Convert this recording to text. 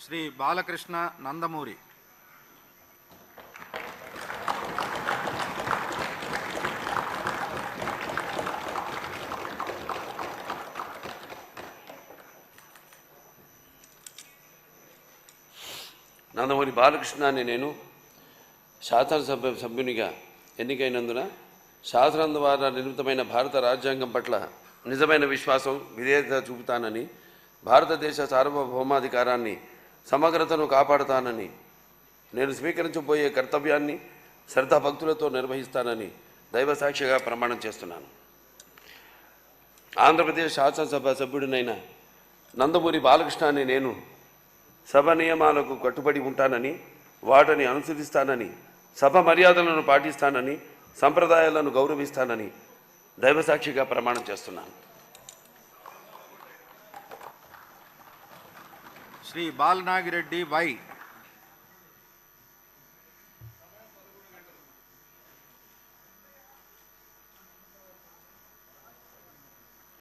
శ్రీ బాలకృష్ణ నందమూరి. నందమూరి బాలకృష్ణ అని నేను శాసనసభ సభ్యునిగా ఎన్నికైనందున శాసనం ద్వారా నిర్మితమైన భారత రాజ్యాంగం పట్ల నిజమైన విశ్వాసం విధేయత చూపుతానని, భారతదేశ సార్వభౌమాధికారాన్ని సమగ్రతను కాపాడుతానని, నేను స్వీకరించబోయే కర్తవ్యాన్ని శ్రద్ధాభక్తులతో నిర్వహిస్తానని దైవసాక్షిగా ప్రమాణం చేస్తున్నాను. ఆంధ్రప్రదేశ్ శాసనసభ సభ్యుడినైన నందమూరి బాలకృష్ణ అని నేను సభ నియమాలకు కట్టుబడి ఉంటానని, వాటిని అనుసరిస్తానని, సభ మర్యాదలను పాటిస్తానని, సంప్రదాయాలను గౌరవిస్తానని దైవసాక్షిగా ప్రమాణం చేస్తున్నాను. శ్రీ బాలనాగిరెడ్డి వై.